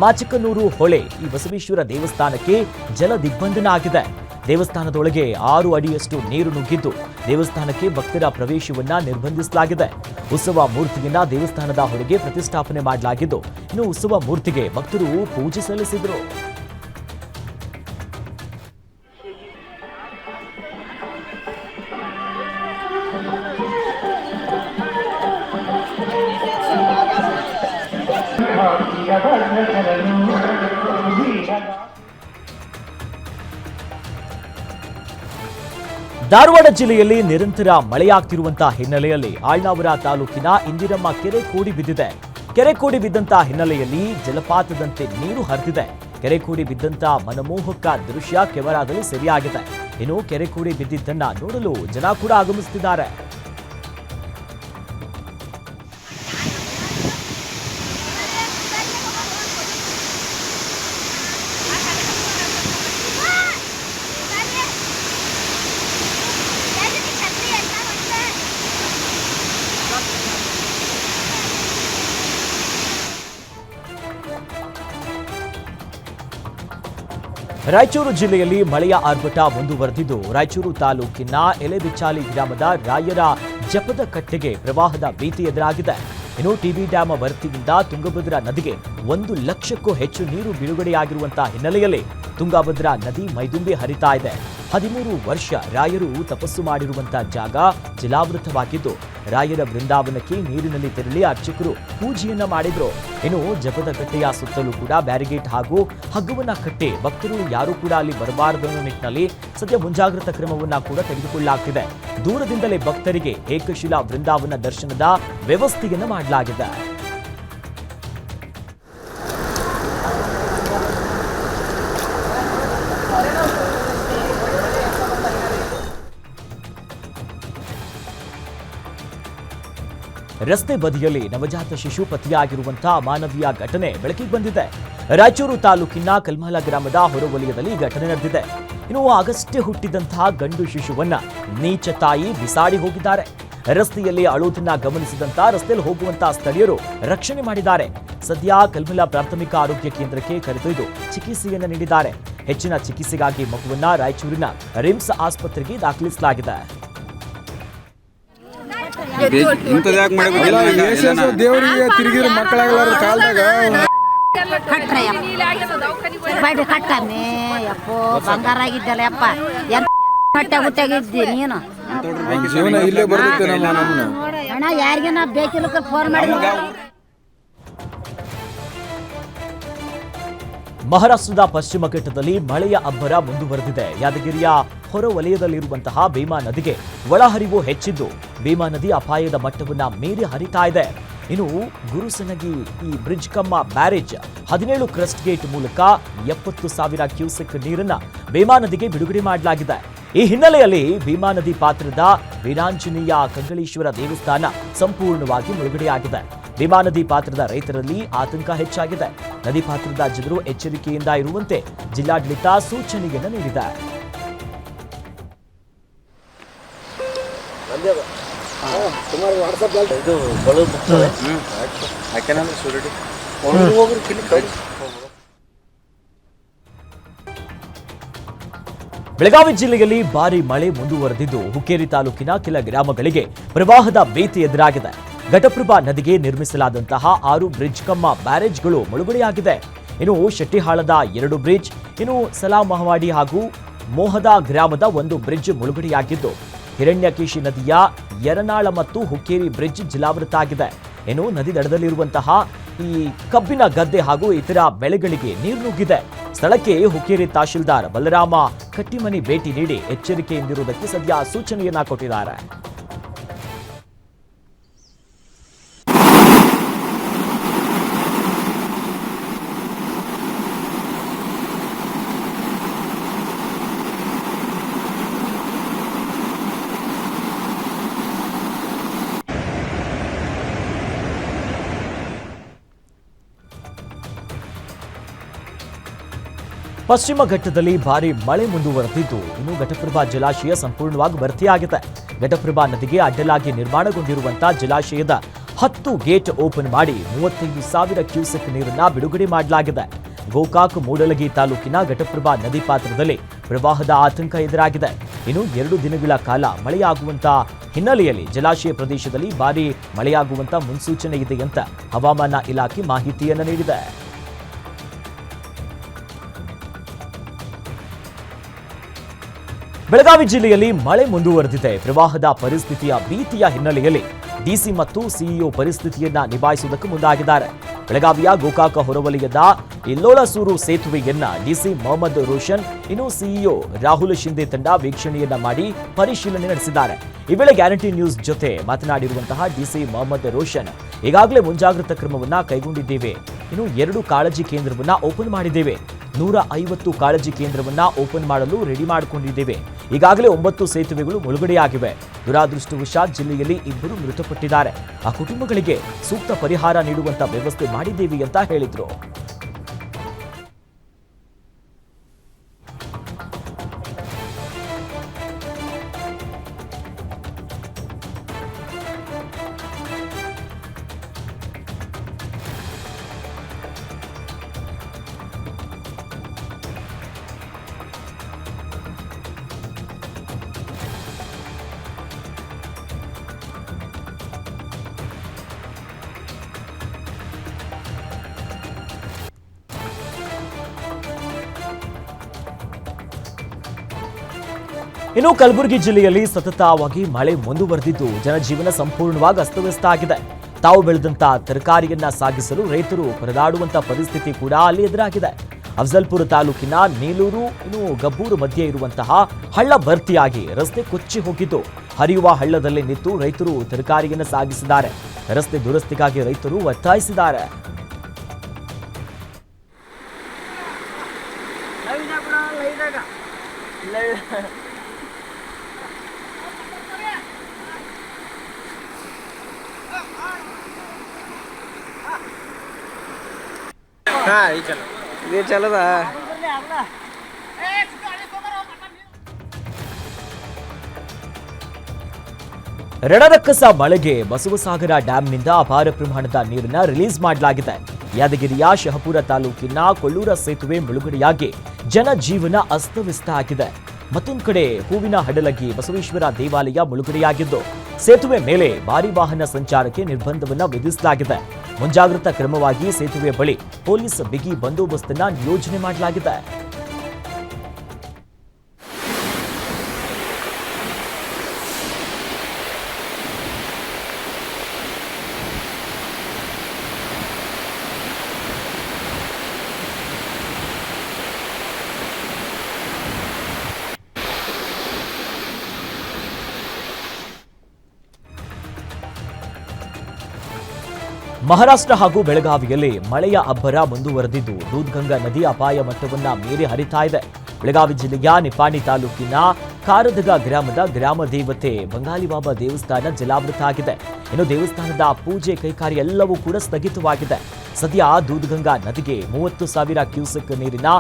ಮಾಚಕನೂರು ಹೊಳೆ ಈ ಬಸವೇಶ್ವರ ದೇವಸ್ಥಾನಕ್ಕೆ ಜಲ ದಿಗ್ಬಂಧನ ಆಗಿದೆ. ದೇವಸ್ಥಾನದೊಳಗೆ 6 ಅಡಿಯಷ್ಟು ನೀರು ನುಗ್ಗಿದ್ದು, ದೇವಸ್ಥಾನಕ್ಕೆ ಭಕ್ತರ ಪ್ರವೇಶವನ್ನ ನಿರ್ಬಂಧಿಸಲಾಗಿದೆ. ಉತ್ಸವ ಮೂರ್ತಿಯನ್ನ ದೇವಸ್ಥಾನದ ಹೊರಗೆ ಪ್ರತಿಷ್ಠಾಪನೆ ಮಾಡಲಾಗಿದ್ದು, ಇನ್ನು ಉತ್ಸವ ಮೂರ್ತಿಗೆ ಭಕ್ತರು ಪೂಜೆ ಸಲ್ಲಿಸಿದರು. ಧಾರವಾಡ ಜಿಲ್ಲೆಯಲ್ಲಿ ನಿರಂತರ ಮಳೆಯಾಗ್ತಿರುವಂತಹ ಹಿನ್ನೆಲೆಯಲ್ಲಿ ಆಳ್ನಾವರ ತಾಲೂಕಿನ ಇಂದಿರಮ್ಮ ಕೆರೆ ಕೂಡಿ ಬಿದ್ದಿದೆ. ಕೆರೆ ಕೂಡಿ ಬಿದ್ದಂತ ಹಿನ್ನೆಲೆಯಲ್ಲಿ ಜಲಪಾತದಂತೆ ನೀರು ಹರಿದಿದೆ. ಕೆರೆ ಕೂಡಿ ಬಿದ್ದಂತ ಮನಮೋಹಕ ದೃಶ್ಯ ಕೆಮರಾದಲ್ಲಿ ಸೆರೆಯಾಗಿದೆ. ಇನ್ನು ಕೆರೆ ಕೂಡಿ ಬಿದ್ದಿದ್ದನ್ನ ನೋಡಲು ಜನ ಕೂಡ ಆಗಮಿಸುತ್ತಿದ್ದಾರೆ. ರಾಯಚೂರು ಜಿಲ್ಲೆಯಲ್ಲಿ ಮಳೆಯ ಆರ್ಭಟ ಮುಂದುವರೆದಿದ್ದು, ರಾಯಚೂರು ತಾಲೂಕಿನ ಎಲೆಬಿಚಾಲಿ ಗ್ರಾಮದ ರಾಯರ ಜಪದ ಕಟ್ಟೆಗೆ ಪ್ರವಾಹದ ಭೀತಿ ಎದುರಾಗಿದೆ. ಇನ್ನು ಟಿಬಿ ಡ್ಯಾಮ್ ಭರ್ತಿಯಿಂದ ತುಂಗಭದ್ರಾ ನದಿಗೆ 1 ಲಕ್ಷಕ್ಕೂ ಹೆಚ್ಚು ನೀರು ಬಿಡುಗಡೆಯಾಗಿರುವಂತಹ ಹಿನ್ನೆಲೆಯಲ್ಲಿ ತುಂಗಭದ್ರಾ ನದಿ ಮೈದುಂಬಿ ಹರಿತಾ ಇದೆ. 13 ವರ್ಷ ರಾಯರು ತಪಸ್ಸು ಮಾಡಿರುವಂತಹ ಜಾಗ ಜಲಾವೃತವಾಗಿದ್ದು, ರಾಯರ ಬೃಂದಾವನಕ್ಕೆ ನೀರಿನಲ್ಲಿ ತೆರಳಿ ಅರ್ಚಕರು ಪೂಜೆಯನ್ನ ಮಾಡಿದ್ರು. ಇನ್ನು ಜಪದ ಕಟ್ಟೆಯ ಸುತ್ತಲೂ ಕೂಡ ಬ್ಯಾರಿಗೇಡ್ ಹಾಗೂ ಹಗ್ಗವನ್ನ ಕಟ್ಟಿ ಭಕ್ತರು ಯಾರು ಕೂಡ ಅಲ್ಲಿ ಬರಬಾರದು ಅನ್ನೋ ನಿಟ್ಟಿನಲ್ಲಿ ಸದ್ಯ ಮುಂಜಾಗ್ರತಾ ಕ್ರಮವನ್ನ ಕೂಡ ತೆಗೆದುಕೊಳ್ಳಲಾಗ್ತಿದೆ. ದೂರದಿಂದಲೇ ಭಕ್ತರಿಗೆ ಏಕಶಿಲಾ ಬೃಂದಾವನ ದರ್ಶನದ ವ್ಯವಸ್ಥೆಯನ್ನ ಮಾಡಲಾಗಿದೆ. ರಸ್ತೆ ಬದಿಯಲ್ಲಿ ನವಜಾತ ಶಿಶು ಪತ್ತೆಯಾಗಿರುವಂತಹ ಅಮಾನವೀಯ ಘಟನೆ ಬೆಳಕಿಗೆ ಬಂದಿದೆ. ರಾಯಚೂರು ತಾಲೂಕಿನ ಕಲ್ಮಲ ಗ್ರಾಮದ ಹೊರವಲಯದಲ್ಲಿ ಘಟನೆ ನಡೆದಿದೆ. ಇನ್ನು ಆಗಷ್ಟೇ ಹುಟ್ಟಿದಂತಹ ಗಂಡು ಶಿಶುವನ್ನ ನೀಚ ತಾಯಿ ಬಿಸಾಡಿ ಹೋಗಿದ್ದಾರೆ. ರಸ್ತೆಯಲ್ಲಿ ಅಳುವುದನ್ನ ಗಮನಿಸಿದಂತ ರಸ್ತೆಯಲ್ಲಿ ಹೋಗುವಂತಹ ಸ್ಥಳೀಯರು ರಕ್ಷಣೆ ಮಾಡಿದ್ದಾರೆ. ಸದ್ಯ ಕಲ್ಮಲ ಪ್ರಾಥಮಿಕ ಆರೋಗ್ಯ ಕೇಂದ್ರಕ್ಕೆ ಕರೆದೊಯ್ದು ಚಿಕಿತ್ಸೆಯನ್ನು ನೀಡಿದ್ದಾರೆ. ಹೆಚ್ಚಿನ ಚಿಕಿತ್ಸೆಗಾಗಿ ಮಗುವನ್ನ ರಾಯಚೂರಿನ ರಿಮ್ಸ್ ಆಸ್ಪತ್ರೆಗೆ ದಾಖಲಿಸಲಾಗಿದೆ. ದೇವರಿಗೆ ತಿರುಗಿದ ಮಕ್ಕಳಾಗಲಾರ ಕಾಲದಾಗ ಕಟ್ಟಮ್ಮೆ ಯಪ್ಪೋ ಬಂಗಾರ ಆಗಿದ್ದಲ್ಲ ಯಪ್ಪ ಹೊಟ್ಟೆ ಗುತ್ತಾಗಿದ್ದಿ ನೀನು ಜೀವನ ಇಲ್ಲೇ ಬರ್ತೈತೆ ನಮ್ಮನ್ನ ಅಣ್ಣ ಯಾರಿಗೇನ ಬೇಕಿಲ್ಲಕ ಫೋನ್ ಮಾಡಿ. ಮಹಾರಾಷ್ಟ್ರದ ಪಶ್ಚಿಮ ಘಟ್ಟದಲ್ಲಿ ಮಳೆಯ ಅಬ್ಬರ ಮುಂದುವರೆದಿದೆ. ಯಾದಗಿರಿಯ ಹೊರ ವಲಯದಲ್ಲಿರುವಂತಹ ಭೀಮಾ ನದಿಗೆ ಒಳಹರಿವು ಹೆಚ್ಚಿದ್ದು, ಭೀಮಾ ನದಿ ಅಪಾಯದ ಮಟ್ಟವನ್ನ ಮೀರಿ ಹರಿತಾ ಇದೆ. ಇನ್ನು ಗುರುಸನಗಿ ಈ ಬ್ರಿಡ್ಜ್ ಕಮ್ಮ ಬ್ಯಾರೇಜ್ 17 ಕ್ರಸ್ಟ್ ಗೇಟ್ ಮೂಲಕ 70,000 ಕ್ಯೂಸೆಕ್ ನೀರನ್ನ ಭೀಮಾ ನದಿಗೆ ಬಿಡುಗಡೆ ಮಾಡಲಾಗಿದೆ. ಈ ಹಿನ್ನೆಲೆಯಲ್ಲಿ ಭೀಮಾ ನದಿ ಪಾತ್ರದ ವೀರಾಂಜನೇಯ ಕಂಗಳೇಶ್ವರ ದೇವಸ್ಥಾನ ಸಂಪೂರ್ಣವಾಗಿ ಮುಳುಗಡೆಯಾಗಿದೆ. ಭೀಮಾ ನದಿ ಪಾತ್ರದ ರೈತರಲ್ಲಿ ಆತಂಕ ಹೆಚ್ಚಾಗಿದೆ. ನದಿ ಪಾತ್ರದ ಜನರು ಎಚ್ಚರಿಕೆಯಿಂದ ಇರುವಂತೆ ಜಿಲ್ಲಾಡಳಿತ ಸೂಚನೆಯನ್ನು ನೀಡಿದೆ. ಬೆಳಗಾವಿ ಜಿಲ್ಲೆಯಲ್ಲಿ ಭಾರಿ ಮಳೆ ಮುಂದುವರೆದಿದ್ದು, ಹುಕ್ಕೇರಿ ತಾಲೂಕಿನ ಕೆಲ ಗ್ರಾಮಗಳಿಗೆ ಪ್ರವಾಹದ ಭೀತಿ ಎದುರಾಗಿದೆ. ಘಟಪ್ರಭಾ ನದಿಗೆ ನಿರ್ಮಿಸಲಾದಂತಹ 6 ಬ್ರಿಡ್ಜ್ ಕಮ್ಮ ಬ್ಯಾರೇಜ್ಗಳು ಮುಳುಗಡೆಯಾಗಿದೆ. ಇನ್ನು ಶೆಟ್ಟಿಹಾಳದ 2 ಬ್ರಿಡ್ಜ್, ಇನ್ನು ಸಲಾಮಹವಾಡಿ ಹಾಗೂ ಮೋಹದ ಗ್ರಾಮದ 1 ಬ್ರಿಡ್ಜ್ ಮುಳುಗಡೆಯಾಗಿದ್ದು, ಹಿರಣ್ಯಕೇಶಿ ನದಿಯ ಯರನಾಳ ಮತ್ತು ಹುಕ್ಕೇರಿ ಬ್ರಿಡ್ಜ್ ಜಲಾವೃತ ಆಗಿದೆ. ಇನ್ನು ನದಿ ದಡದಲ್ಲಿರುವಂತಹ ಈ ಕಬ್ಬಿನ ಗದ್ದೆ ಹಾಗೂ ಇತರ ಬೆಳೆಗಳಿಗೆ ನೀರು ನುಗ್ಗಿದೆ. ಸ್ಥಳಕ್ಕೆ ಹುಕ್ಕೇರಿ ತಹಶೀಲ್ದಾರ್ ಬಲರಾಮ ಕಟ್ಟಿಮನಿ ಭೇಟಿ ನೀಡಿ ಎಚ್ಚರಿಕೆಯಿಂದಿರುವುದಕ್ಕೆ ಸದ್ಯ ಸೂಚನೆಯನ್ನ ಕೊಟ್ಟಿದ್ದಾರೆ. ಪಶ್ಚಿಮ ಘಟ್ಟದಲ್ಲಿ ಭಾರೀ ಮಳೆ ಮುಂದುವರೆದಿದ್ದು ಇನ್ನು ಘಟಪ್ರಭಾ ಜಲಾಶಯ ಸಂಪೂರ್ಣವಾಗಿ ಭರ್ತಿಯಾಗಿದೆ. ಘಟಪ್ರಭಾ ನದಿಗೆ ಅಡ್ಡಲಾಗಿ ನಿರ್ಮಾಣಗೊಂಡಿರುವಂತಹ ಜಲಾಶಯದ 10 ಗೇಟ್ ಓಪನ್ ಮಾಡಿ 35,000 ಕ್ಯೂಸೆಕ್ ನೀರನ್ನ ಬಿಡುಗಡೆ ಮಾಡಲಾಗಿದೆ. ಗೋಕಾಕ್ ಮೂಡಲಗಿ ತಾಲೂಕಿನ ಘಟಪ್ರಭಾ ನದಿ ಪಾತ್ರದಲ್ಲಿ ಪ್ರವಾಹದ ಆತಂಕ ಎದುರಾಗಿದೆ. ಇನ್ನು 2 ದಿನಗಳ ಕಾಲ ಮಳೆಯಾಗುವಂತ ಹಿನ್ನೆಲೆಯಲ್ಲಿ ಜಲಾಶಯ ಪ್ರದೇಶದಲ್ಲಿ ಭಾರೀ ಮಳೆಯಾಗುವಂತ ಮುನ್ಸೂಚನೆ ಇದೆ ಅಂತ ಹವಾಮಾನ ಇಲಾಖೆ ಮಾಹಿತಿಯನ್ನು ನೀಡಿದೆ. ಬೆಳಗಾವಿ ಜಿಲ್ಲೆಯಲ್ಲಿ ಮಳೆ ಮುಂದುವರೆದಿದೆ. ಪ್ರವಾಹದ ಪರಿಸ್ಥಿತಿಯ ಭೀತಿಯ ಹಿನ್ನೆಲೆಯಲ್ಲಿ ಡಿಸಿ ಮತ್ತು ಸಿಇಒ ಪರಿಸ್ಥಿತಿಯನ್ನ ನಿಭಾಯಿಸುವುದಕ್ಕೆ ಮುಂದಾಗಿದ್ದಾರೆ. ಬೆಳಗಾವಿಯ ಗೋಕಾಕ ಹೊರವಲಯದ ಇಲ್ಲೋಳಸೂರು ಸೇತುವೆಯನ್ನ ಡಿಸಿ ಮೊಹಮ್ಮದ್ ರೋಷನ್ ಇನ್ನು ಸಿಇಒ ರಾಹುಲ್ ಶಿಂದೆ ತಂಡ ವೀಕ್ಷಣೆಯನ್ನ ಮಾಡಿ ಪರಿಶೀಲನೆ ನಡೆಸಿದ್ದಾರೆ. ಈ ವೇಳೆ ಗ್ಯಾರಂಟಿ ನ್ಯೂಸ್ ಜೊತೆ ಮಾತನಾಡಿರುವಂತಹ ಡಿಸಿ ಮೊಹಮ್ಮದ್ ರೋಷನ್, ಈಗಾಗಲೇ ಮುಂಜಾಗ್ರತಾ ಕ್ರಮವನ್ನ ಕೈಗೊಂಡಿದ್ದೇವೆ. ಇನ್ನು 2 ಕಾಳಜಿ ಕೇಂದ್ರವನ್ನ ಓಪನ್ ಮಾಡಿದ್ದೇವೆ. 150 ಕಾಳಜಿ ಕೇಂದ್ರವನ್ನ ಓಪನ್ ಮಾಡಲು ರೆಡಿ ಮಾಡಿಕೊಂಡಿದ್ದೇವೆ. ಈಗಾಗಲೇ 9 ಸೇತುವೆಗಳು ಮುಳುಗಡೆಯಾಗಿವೆ. ದುರಾದೃಷ್ಟವಶಾತ್ ಜಿಲ್ಲೆಯಲ್ಲಿ 2 ಮೃತಪಟ್ಟಿದ್ದಾರೆ. ಆ ಕುಟುಂಬಗಳಿಗೆ ಸೂಕ್ತ ಪರಿಹಾರ ನೀಡುವಂತ ವ್ಯವಸ್ಥೆ ಮಾಡಿದ್ದೇವೆ ಅಂತ ಹೇಳಿದ್ರು. ಇನ್ನು ಕಲಬುರಗಿ ಜಿಲ್ಲೆಯಲ್ಲಿ ಸತತವಾಗಿ ಮಳೆ ಮುಂದುವರೆದಿದ್ದು ಜನಜೀವನ ಸಂಪೂರ್ಣವಾಗಿ ಅಸ್ತವ್ಯಸ್ತ ಆಗಿದೆ. ತಾವು ಬೆಳೆದಂತ ತರಕಾರಿಯನ್ನ ಸಾಗಿಸಲು ರೈತರು ಪರದಾಡುವಂತ ಪರಿಸ್ಥಿತಿ ಕೂಡ ಅಲ್ಲಿ ಎದುರಾಗಿದೆ. ಅಫಜಲ್ಪುರ ತಾಲೂಕಿನ ನೀಲೂರು ಇನ್ನು ಗಬ್ಬೂರು ಮಧ್ಯೆ ಇರುವಂತಹ ಹಳ್ಳ ಭರ್ತಿಯಾಗಿ ರಸ್ತೆ ಕೊಚ್ಚಿ ಹೋಗಿದ್ದು ಹರಿಯುವ ಹಳ್ಳದಲ್ಲಿ ನಿಂತು ರೈತರು ತರಕಾರಿಯನ್ನ ಸಾಗಿಸಿದ್ದಾರೆ. ರಸ್ತೆ ದುರಸ್ತಿಗಾಗಿ ರೈತರು ಒತ್ತಾಯಿಸಿದ್ದಾರೆ. ये चलो ना ರಣರಕ್ಕಸ ಮಳೆಗೆ ಬಸವಸಾಗರ ಡ್ಯಾಂನಿಂದ ಅಪಾರ ಪ್ರಮಾಣದ ನೀರನ್ನ ರಿಲೀಸ್ ಮಾಡಲಾಗಿದೆ. ಯಾದಗಿರಿಯ ಶಹಪುರ ತಾಲೂಕಿನ ಕೊಳ್ಳೂರ ಸೇತುವೆ ಮುಳುಗಡೆಯಾಗಿ ಜನಜೀವನ ಅಸ್ತವ್ಯಸ್ತ ಆಗಿದೆ. ಮತ್ತೊಂದು ಕಡೆ ಹೂವಿನ ಹಡಲಗಿ ಬಸವೇಶ್ವರ ದೇವಾಲಯ ಮುಳುಗಡೆಯಾಗಿದ್ದು ಸೇತುವೆ ಮೇಲೆ ಭಾರಿ ವಾಹನ ಸಂಚಾರಕ್ಕೆ ನಿರ್ಬಂಧವನ್ನ ವಿಧಿಸಲಾಗಿದೆ. ಮುಂಜಾಗ್ರತಾ ಕ್ರಮವಾಗಿ ಸೇತುವೆ ಬಳಿ ಪೊಲೀಸ್ ಬಿಗಿ ಬಂದೋಬಸ್ತನ್ನ ನಿಯೋಜನೆ ಮಾಡಲಾಗಿದೆ. ಮಹಾರಾಷ್ಟ್ರ ಹಾಗೂ ಬೆಳಗಾವಿಯಲ್ಲಿ ಮಳೆಯ ಅಬ್ಬರ ಮುಂದುವರೆದಿದ್ದು ದೂದ್ಗಂಗಾ ನದಿ ಅಪಾಯ ಮಟ್ಟವನ್ನ ಮೀರಿ ಹರಿತಾ ಇದೆ. ಬೆಳಗಾವಿ ಜಿಲ್ಲೆಯ ನಿಪಾಣಿ ತಾಲೂಕಿನ ಕಾರದಗ ಗ್ರಾಮದ ಗ್ರಾಮ ದೇವತೆ ಬಂಗಾಲಿ ಬಾಬಾ ದೇವಸ್ಥಾನ ಜಲಾವೃತ ಆಗಿದೆ. ಇನ್ನು ದೇವಸ್ಥಾನದ ಪೂಜೆ ಕೈಕಾರ್ಯ ಎಲ್ಲವೂ ಕೂಡ ಸ್ಥಗಿತವಾಗಿದೆ. ಸದ್ಯ ದೂದ್ಗಂಗಾ ನದಿಗೆ 30,000 ಕ್ಯೂಸೆಕ್ ನೀರಿನ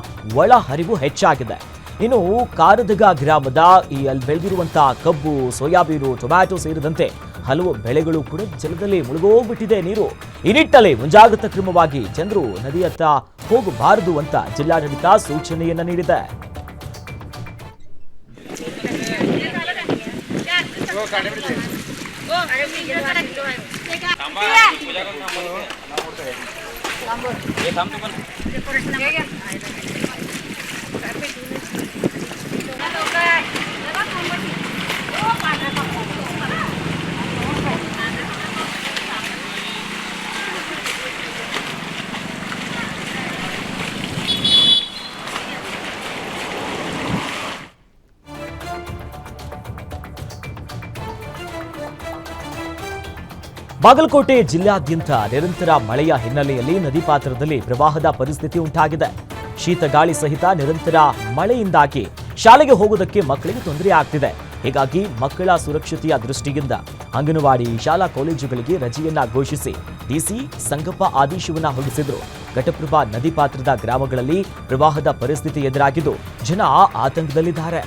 ಒಳ ಹರಿವು ಹೆಚ್ಚಾಗಿದೆ. ಇನ್ನು ಕಾರದಗ ಗ್ರಾಮದ ಅಲ್ಲಿ ಬೆಳೆದಿರುವಂತಹ ಕಬ್ಬು, ಸೋಯಾಬೀನು, ಟೊಮ್ಯಾಟೊ ಸೇರಿದಂತೆ ಹಲವು ಬೆಳೆಗಳು ಕೂಡ ಜಲದಲ್ಲಿ ಮುಳುಗೋಗ್ಬಿಟ್ಟಿದೆ ನೀರು. ಈ ನಿಟ್ಟಲ್ಲಿ ಮುಂಜಾಗ್ರತಾ ಕ್ರಮವಾಗಿ ಜನರು ನದಿಯತ್ತ ಹೋಗಬಾರದು ಅಂತ ಜಿಲ್ಲಾಡಳಿತ ಸೂಚನೆಯನ್ನ ನೀಡಿದೆ. ಬಾಗಲಕೋಟೆ ಜಿಲ್ಲಾದ್ಯಂತ ನಿರಂತರ ಮಳೆಯ ಹಿನ್ನೆಲೆಯಲ್ಲಿ ನದಿ ಪಾತ್ರದಲ್ಲಿ ಪ್ರವಾಹದ ಪರಿಸ್ಥಿತಿ ಉಂಟಾಗಿದೆ. ಶೀತ ಗಾಳಿ ಸಹಿತ ನಿರಂತರ ಮಳೆಯಿಂದಾಗಿ ಶಾಲೆಗೆ ಹೋಗುವುದಕ್ಕೆ ಮಕ್ಕಳಿಗೆ ತೊಂದರೆ ಆಗ್ತಿದೆ. ಹೀಗಾಗಿ ಮಕ್ಕಳ ಸುರಕ್ಷತೆಯ ದೃಷ್ಟಿಯಿಂದ ಅಂಗನವಾಡಿ ಶಾಲಾ ಕಾಲೇಜುಗಳಿಗೆ ರಜೆಯನ್ನ ಘೋಷಿಸಿ ಡಿಸಿ ಸಂಗಪ್ಪ ಆದೇಶವನ್ನ ಹೊರಡಿಸಿದ್ರು. ಘಟಪ್ರಭಾ ನದಿ ಪಾತ್ರದ ಗ್ರಾಮಗಳಲ್ಲಿ ಪ್ರವಾಹದ ಪರಿಸ್ಥಿತಿ ಎದುರಾಗಿದ್ದು ಜನ ಆತಂಕದಲ್ಲಿದ್ದಾರೆ.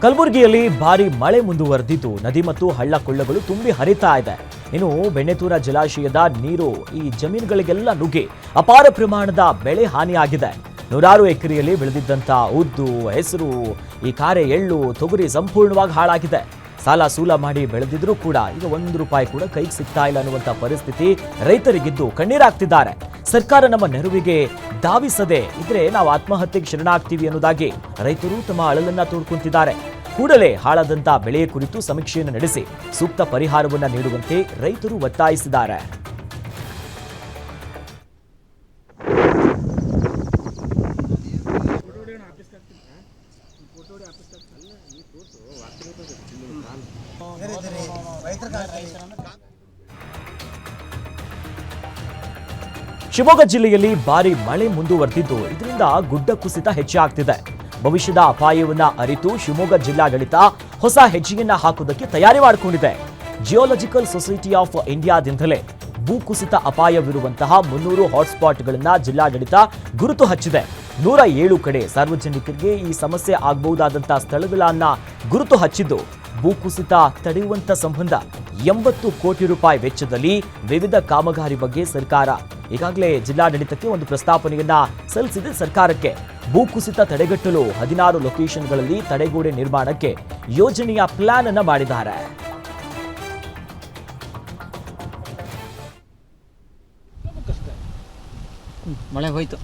ಕಲಬುರಗಿಯಲ್ಲಿ ಭಾರಿ ಮಳೆ ಮುಂದುವರೆದಿದ್ದು ನದಿ ಮತ್ತು ಹಳ್ಳ ಕೊಳ್ಳಗಳು ತುಂಬಿ ಹರಿತಾ ಇದೆ. ಇನ್ನು ಬೆಣ್ಣೆತೂರ ಜಲಾಶಯದ ನೀರು ಈ ಜಮೀನುಗಳಿಗೆಲ್ಲ ನುಗ್ಗಿ ಅಪಾರ ಪ್ರಮಾಣದ ಬೆಳೆ ಹಾನಿಯಾಗಿದೆ. ನೂರಾರು ಎಕರೆಯಲ್ಲಿ ಬೆಳೆದಿದ್ದಂಥ ಉದ್ದು, ಹೆಸರು, ಈ ಕಾರೆ, ಎಳ್ಳು, ತೊಗರಿ ಸಂಪೂರ್ಣವಾಗಿ ಹಾಳಾಗಿದೆ. ಸಾಲ ಸೂಲ ಮಾಡಿ ಬೆಳೆದಿದ್ರೂ ಕೂಡ ಈಗ ₹1 ಕೂಡ ಕೈಗೆ ಸಿಗ್ತಾ ಇಲ್ಲ ಅನ್ನುವಂಥ ಪರಿಸ್ಥಿತಿ ರೈತರಿಗಿದ್ದು ಕಣ್ಣೀರಾಗ್ತಿದ್ದಾರೆ. ಸರ್ಕಾರ ನಮ್ಮ ನೆರವಿಗೆ ಧಾವಿಸದೆ ಇದ್ರೆ ನಾವು ಆತ್ಮಹತ್ಯೆಗೆ ಶರಣಾಗ್ತೀವಿ ಅನ್ನೋದಾಗಿ ರೈತರು ತಮ್ಮ ಅಳಲನ್ನ ತೋಡ್ಕೊಂತಿದ್ದಾರೆ. ಕೂಡಲೇ ಹಾಳಾದಂತ ಬೆಳೆಯ ಕುರಿತು ಸಮೀಕ್ಷೆಯನ್ನು ನಡೆಸಿ ಸೂಕ್ತ ಪರಿಹಾರವನ್ನ ನೀಡುವಂತೆ ರೈತರು ಒತ್ತಾಯಿಸಿದ್ದಾರೆ. ಶಿವಮೊಗ್ಗ ಜಿಲ್ಲೆಯಲ್ಲಿ ಭಾರಿ ಮಳೆ ಮುಂದುವರೆದಿದ್ದು ಇದರಿಂದ ಗುಡ್ಡ ಕುಸಿತ ಹೆಚ್ಚಾಗ್ತಿದೆ. ಭವಿಷ್ಯದ ಅಪಾಯವನ್ನ ಅರಿತು ಶಿವಮೊಗ್ಗ ಜಿಲ್ಲಾಡಳಿತ ಹೊಸ ಹೆಜ್ಜೆಯನ್ನ ಹಾಕುವುದಕ್ಕೆ ತಯಾರಿ ಮಾಡಿಕೊಂಡಿದೆ. ಜಿಯೋಲಾಜಿಕಲ್ ಸೊಸೈಟಿ ಆಫ್ ಇಂಡಿಯಾದಿಂದಲೇ ಭೂಕುಸಿತ ಅಪಾಯವಿರುವಂತಹ 300 ಹಾಟ್ಸ್ಪಾಟ್ಗಳನ್ನ ಜಿಲ್ಲಾಡಳಿತ ಗುರುತು ಹಚ್ಚಿದೆ. 107 ಕಡೆ ಸಾರ್ವಜನಿಕರಿಗೆ ಈ ಸಮಸ್ಯೆ ಆಗಬಹುದಾದಂತಹ ಸ್ಥಳಗಳನ್ನ ಗುರುತು ಹಚ್ಚಿದ್ದು ಭೂಕುಸಿತ ತಡೆಯುವಂತ ಸಂಬಂಧ ₹80 ಕೋಟಿ ವೆಚ್ಚದಲ್ಲಿ ವಿವಿಧ ಕಾಮಗಾರಿ ಬಗ್ಗೆ ಸರ್ಕಾರ ಈಗಾಗಲೇ ಜಿಲ್ಲಾಡಳಿತಕ್ಕೆ ಒಂದು ಪ್ರಸ್ತಾವನೆಯನ್ನ ಸಲ್ಲಿಸಿದೆ. ಸರ್ಕಾರಕ್ಕೆ ಭೂಕುಸಿತ ತಡೆಗಟ್ಟಲು 16 ಲೊಕೇಶನ್ಗಳಲ್ಲಿ ತಡೆಗೋಡೆ ನಿರ್ಮಾಣಕ್ಕೆ ಯೋಜನೆಯ ಪ್ಲಾನ್ ಅನ್ನ ಮಾಡಿದ್ದಾರೆ. ಮಳೆ ಹೋಯ್ತು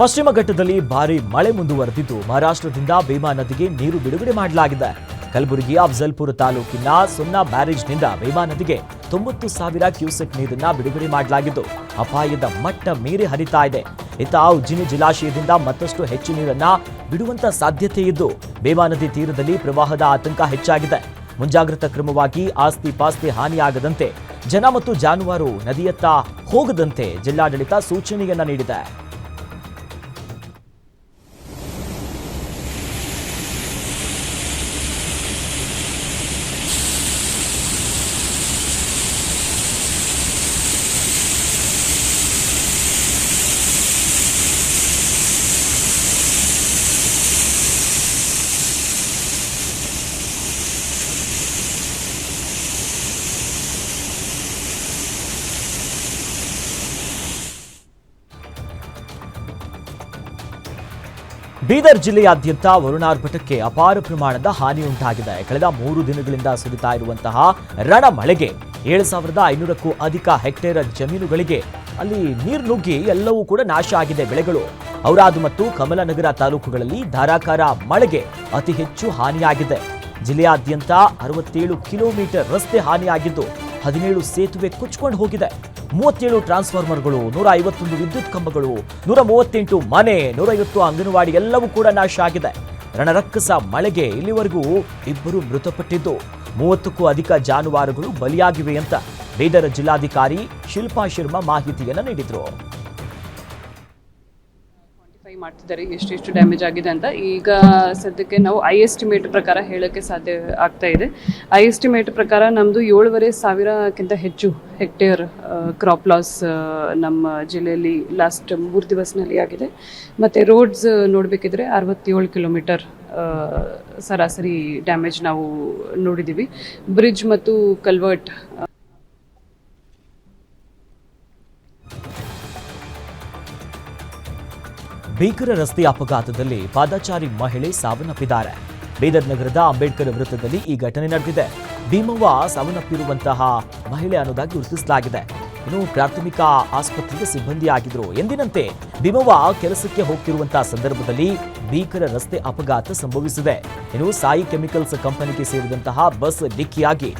ಪಶ್ಚಿಮ ಘಟ್ಟದಲ್ಲಿ ಭಾರಿ ಮಳೆ ಮುಂದುವರೆದಿದ್ದು ಮಹಾರಾಷ್ಟ್ರದಿಂದ ಭೀಮಾ ನದಿಗೆ ನೀರು ಬಿಡುಗಡೆ ಮಾಡಲಾಗಿದೆ. ಕಲಬುರಗಿಯ ಅಫಜಲ್ಪುರ ತಾಲೂಕಿನ ಸೊನ್ನ ಬ್ಯಾರೇಜ್ನಿಂದ ಭೀಮಾ ನದಿಗೆ 90,000 ಕ್ಯೂಸೆಕ್ ನೀರನ್ನ ಬಿಡುಗಡೆ ಮಾಡಲಾಗಿದ್ದು ಅಪಾಯದ ಮಟ್ಟ ಮೀರಿ ಹರಿತಾ ಇದೆ. ಇತ್ತ ಉಜ್ಜಿನಿ ಜಲಾಶಯದಿಂದ ಮತ್ತಷ್ಟು ಹೆಚ್ಚು ನೀರನ್ನ ಬಿಡುವಂತ ಸಾಧ್ಯತೆ ಇದ್ದು ಭೀಮಾ ನದಿ ತೀರದಲ್ಲಿ ಪ್ರವಾಹದ ಆತಂಕ ಹೆಚ್ಚಾಗಿದೆ. ಮುಂಜಾಗ್ರತಾ ಕ್ರಮವಾಗಿ ಆಸ್ತಿ ಪಾಸ್ತಿ ಹಾನಿಯಾಗದಂತೆ ಜನ ಮತ್ತು ಜಾನುವಾರು ನದಿಯತ್ತ ಹೋಗದಂತೆ ಜಿಲ್ಲಾಡಳಿತ ಸೂಚನೆಯನ್ನ ನೀಡಿದೆ. ಬೀದರ್ ಜಿಲ್ಲೆಯಾದ್ಯಂತ ವರುಣಾರ್ಭಟಕ್ಕೆ ಅಪಾರ ಪ್ರಮಾಣದ ಹಾನಿಯುಂಟಾಗಿದೆ. ಕಳೆದ 3 ದಿನಗಳಿಂದ ಸುರಿತಾ ಇರುವಂತಹ ರಣ ಮಳೆಗೆ 7,500ಕ್ಕೂ ಅಧಿಕ ಹೆಕ್ಟೇರ್ ಜಮೀನುಗಳಿಗೆ ಅಲ್ಲಿ ನೀರು ನುಗ್ಗಿ ಎಲ್ಲವೂ ಕೂಡ ನಾಶ ಆಗಿದೆ. ಬೆಳೆಗಳು ಔರಾದ್ ಮತ್ತು ಕಮಲನಗರ ತಾಲೂಕುಗಳಲ್ಲಿ ಧಾರಾಕಾರ ಮಳೆಗೆ ಅತಿ ಹೆಚ್ಚು ಹಾನಿಯಾಗಿದೆ. ಜಿಲ್ಲೆಯಾದ್ಯಂತ 67 ಕಿಲೋಮೀಟರ್ ರಸ್ತೆ ಹಾನಿಯಾಗಿದ್ದು 17 ಸೇತುವೆ ಕೊಚ್ಚಿಕೊಂಡು ಹೋಗಿದೆ. 37 ಟ್ರಾನ್ಸ್ಫಾರ್ಮರ್ಗಳು, 151 ವಿದ್ಯುತ್ ಕಂಬಗಳು, 138 ಮನೆ, 150 ಅಂಗನವಾಡಿ ಎಲ್ಲವೂ ಕೂಡ ನಾಶ ಆಗಿದೆ. ರಣರಕ್ಕಸ ಮಳೆಗೆ ಇಲ್ಲಿವರೆಗೂ 2 ಮೃತಪಟ್ಟಿದ್ದು 30ಕ್ಕೂ ಅಧಿಕ ಜಾನುವಾರುಗಳು ಬಲಿಯಾಗಿವೆ ಅಂತ ಬೀದರ್ ಜಿಲ್ಲಾಧಿಕಾರಿ ಶಿಲ್ಪಾ ಶರ್ಮಾ ಮಾಹಿತಿಯನ್ನು ನೀಡಿದರು. ಮಾಡ್ತಿದ್ದಾರೆ ಎಷ್ಟು ಡ್ಯಾಮೇಜ್ ಆಗಿದೆ ಅಂತ. ಈಗ ಸದ್ಯಕ್ಕೆ ನಾವು ಎಸ್ಟಿಮೇಟ್ ಪ್ರಕಾರ ಹೇಳೋಕ್ಕೆ ಸಾಧ್ಯ ಆಗ್ತಾ ಇದೆ. ಎಸ್ಟಿಮೇಟ್ ಪ್ರಕಾರ ನಮ್ಮದು 7,500ಕ್ಕಿಂತ ಹೆಚ್ಚು ಹೆಕ್ಟೇರ್ ಕ್ರಾಪ್ ಲಾಸ್ ನಮ್ಮ ಜಿಲ್ಲೆಯಲ್ಲಿ ಲಾಸ್ಟ್ 3 ದಿವಸನಲ್ಲಿ ಆಗಿದೆ. ಮತ್ತು ರೋಡ್ಸ್ ನೋಡಬೇಕಿದ್ರೆ 67 ಕಿಲೋಮೀಟರ್ ಸರಾಸರಿ ಡ್ಯಾಮೇಜ್ ನಾವು ನೋಡಿದ್ದೀವಿ. ಬ್ರಿಡ್ಜ್ ಮತ್ತು ಕಲ್ವರ್ಟ್ ಭೀಕರ ರಸ್ತೆ ಅಪಘಾತದಲ್ಲಿ ಪಾದಚಾರಿ ಮಹಿಳೆ ಸಾವನ್ನಪ್ಪಿದ್ದಾರೆ. ಬೀದರ್ ನಗರದ ಅಂಬೇಡ್ಕರ್ ವೃತ್ತದಲ್ಲಿ ಈ ಘಟನೆ ನಡೆದಿದೆ. ಭೀಮವ್ವ ಸಾವನ್ನಪ್ಪಿರುವಂತಹ ಮಹಿಳೆ ಅನ್ನೋದಾಗಿ ಗುರುತಿಸಲಾಗಿದೆ. ಇನ್ನು ಪ್ರಾಥಮಿಕ ಆಸ್ಪತ್ರೆಗೆ ಸಿಬ್ಬಂದಿಯಾಗಿದ್ರು. ಎಂದಿನಂತೆ ಭೀಮವ್ವ ಕೆಲಸಕ್ಕೆ ಹೋಗ್ತಿರುವಂತಹ ಸಂದರ್ಭದಲ್ಲಿ ಭೀಕರ ರಸ್ತೆ ಅಪಘಾತ ಸಂಭವಿಸಿದೆ. ಇನ್ನು ಸಾಯಿ ಕೆಮಿಕಲ್ಸ್ ಕಂಪನಿಗೆ ಸೇರಿದಂತಹ ಬಸ್ ಡಿಕ್ಕಿಯಾಗಿ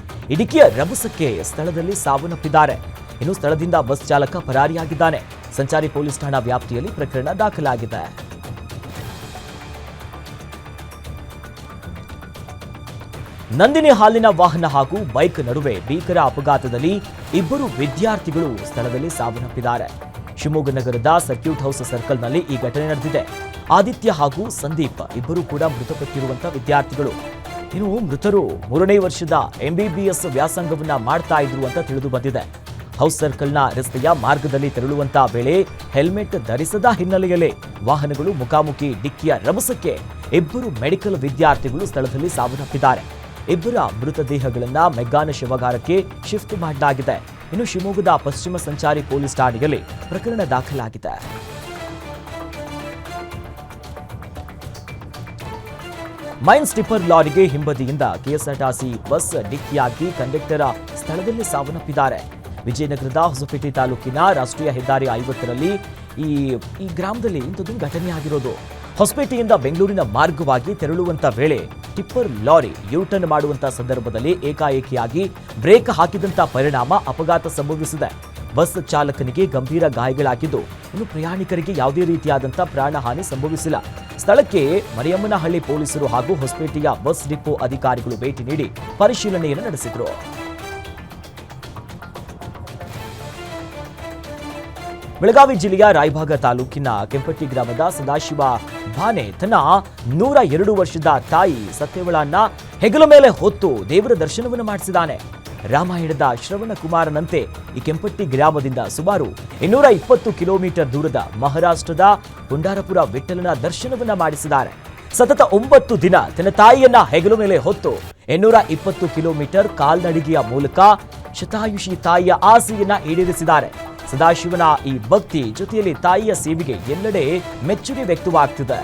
ಡಿಕ್ಕಿಯ ರಭಸಕ್ಕೆ ಸ್ಥಳದಲ್ಲಿ ಸಾವನ್ನಪ್ಪಿದ್ದಾರೆ. ಇನ್ನು ಸ್ಥಳದಿಂದ ಬಸ್ ಚಾಲಕ ಪರಾರಿಯಾಗಿದ್ದಾನೆ. ಸಂಚಾರಿ ಪೊಲೀಸ್ ಠಾಣಾ ವ್ಯಾಪ್ತಿಯಲ್ಲಿ ಪ್ರಕರಣ ದಾಖಲಾಗಿದೆ. ನಂದಿನಿ ಹಾಲಿನ ವಾಹನ ಹಾಗೂ ಬೈಕ್ ನಡುವೆ ಭೀಕರ ಅಪಘಾತದಲ್ಲಿ ಇಬ್ಬರು ವಿದ್ಯಾರ್ಥಿಗಳು ಸ್ಥಳದಲ್ಲಿ ಸಾವನ್ನಪ್ಪಿದ್ದಾರೆ. ಶಿವಮೊಗ್ಗ ನಗರದ ಸರ್ಕ್ಯೂಟ್ ಹೌಸ್ ಸರ್ಕಲ್ನಲ್ಲಿ ಈ ಘಟನೆ ನಡೆದಿದೆ. ಆದಿತ್ಯ ಹಾಗೂ ಸಂದೀಪ್ ಇಬ್ಬರು ಕೂಡ ಮೃತಪಟ್ಟಿರುವಂತಹ ವಿದ್ಯಾರ್ಥಿಗಳು. ಇನ್ನು ಮೃತರು 3ನೇ ವರ್ಷದ MBBS ವ್ಯಾಸಂಗವನ್ನ ಮಾಡ್ತಾ ಇದ್ರು ಅಂತ ತಿಳಿದು ಬಂದಿದೆ. ಹೌಸ್ ಸರ್ಕಲ್ನ ರಸ್ತೆಯ ಮಾರ್ಗದಲ್ಲಿ ತೆರಳುವಂತಹ ವೇಳೆ ಹೆಲ್ಮೆಟ್ ಧರಿಸದ ಹಿನ್ನೆಲೆಯಲ್ಲಿ ವಾಹನಗಳು ಮುಖಾಮುಖಿ ಡಿಕ್ಕಿಯ ರಭಸಕ್ಕೆ ಇಬ್ಬರು ಮೆಡಿಕಲ್ ವಿದ್ಯಾರ್ಥಿಗಳು ಸ್ಥಳದಲ್ಲಿ ಸಾವನ್ನಪ್ಪಿದ್ದಾರೆ. ಇಬ್ಬರ ಮೃತದೇಹಗಳನ್ನ ಮೆಗ್ಗಾನ ಶವಾಗಾರಕ್ಕೆ ಶಿಫ್ಟ್ ಮಾಡಲಾಗಿದೆ. ಇನ್ನು ಶಿವಮೊಗ್ಗದ ಪಶ್ಚಿಮ ಸಂಚಾರಿ ಪೊಲೀಸ್ ಠಾಣೆಯಲ್ಲಿ ಪ್ರಕರಣ ದಾಖಲಾಗಿದೆ. ಮೈನ್ಸ್ ಟಿಪ್ಪರ್ ಲಾರಿಗೆ ಹಿಂಬದಿಯಿಂದ ಕೆಎಸ್ಆರ್ಟಿಸಿ ಬಸ್ ಡಿಕ್ಕಿಯಾಗಿ ಕಂಡಕ್ಟರ್ ಸ್ಥಳದಲ್ಲಿ ಸಾವನ್ನಪ್ಪಿದ್ದಾರೆ. ವಿಜಯನಗರದ ಹೊಸಪೇಟೆ ತಾಲೂಕಿನ ರಾಷ್ಟ್ರೀಯ ಹೆದ್ದಾರಿ 50ರಲ್ಲಿ ಈ ಗ್ರಾಮದಲ್ಲಿ ಇಂಥದ್ದೊಂದು ಘಟನೆಯಾಗಿರೋದು. ಹೊಸಪೇಟೆಯಿಂದ ಬೆಂಗಳೂರಿನ ಮಾರ್ಗವಾಗಿ ತೆರಳುವಂತ ವೇಳೆ ಟಿಪ್ಪರ್ ಲಾರಿ ಯೂಟರ್ನ್ ಮಾಡುವಂತಹ ಸಂದರ್ಭದಲ್ಲಿ ಏಕಾಏಕಿಯಾಗಿ ಬ್ರೇಕ್ ಹಾಕಿದಂತ ಪರಿಣಾಮ ಅಪಘಾತ ಸಂಭವಿಸಿದೆ. ಬಸ್ ಚಾಲಕನಿಗೆ ಗಂಭೀರ ಗಾಯಗಳಾಗಿದ್ದು, ಇನ್ನು ಪ್ರಯಾಣಿಕರಿಗೆ ಯಾವುದೇ ರೀತಿಯಾದಂತಹ ಪ್ರಾಣಹಾನಿ ಸಂಭವಿಸಿಲ್ಲ. ಸ್ಥಳಕ್ಕೆ ಮರಿಯಮ್ಮನಹಳ್ಳಿ ಪೊಲೀಸರು ಹಾಗೂ ಹೊಸಪೇಟೆಯ ಬಸ್ ಡಿಪೋ ಅಧಿಕಾರಿಗಳು ಭೇಟಿ ನೀಡಿ ಪರಿಶೀಲನೆಯನ್ನು ನಡೆಸಿದರು. ಬೆಳಗಾವಿ ಜಿಲ್ಲೆಯ ರಾಯಭಾಗ ತಾಲೂಕಿನ ಕೆಂಪಟ್ಟಿ ಗ್ರಾಮದ ಸದಾಶಿವ ಭಾನೆ ತನ್ನ 102 ವರ್ಷದ ತಾಯಿ ಸತ್ಯವಳನ್ನ ಹೆಗಲ ಮೇಲೆ ಹೊತ್ತು ದೇವರ ದರ್ಶನವನ್ನು ಮಾಡಿಸಿದ್ದಾನೆ. ರಾಮಾಯಣದ ಶ್ರವಣ ಕುಮಾರನಂತೆ ಈ ಕೆಂಪಟ್ಟಿ ಗ್ರಾಮದಿಂದ ಸುಮಾರು 220 ಕಿಲೋಮೀಟರ್ ದೂರದ ಮಹಾರಾಷ್ಟ್ರದ ಪುಂಡಾರಪುರ ವಿಠ್ಠಲನ ದರ್ಶನವನ್ನ ಮಾಡಿಸಿದ್ದಾರೆ. ಸತತ 9 ದಿನ ತನ್ನ ತಾಯಿಯನ್ನ ಹೆಗಲ ಮೇಲೆ ಹೊತ್ತು 820 ಕಿಲೋಮೀಟರ್ ಕಾಲ್ನಡಿಗೆಯ ಮೂಲಕ ಶತಾಯುಷಿ ತಾಯಿಯ ಆಸೆಯನ್ನ ಈಡೇರಿಸಿದ್ದಾರೆ. ಸದಾಶಿವನ ಈ ಭಕ್ತಿ ಜೊತೆಯಲ್ಲಿ ತಾಯಿಯ ಸೇವೆಗೆ ಎಲ್ಲೆಡೆ ಮೆಚ್ಚುಗೆ ವ್ಯಕ್ತವಾಗ್ತಿದೆ.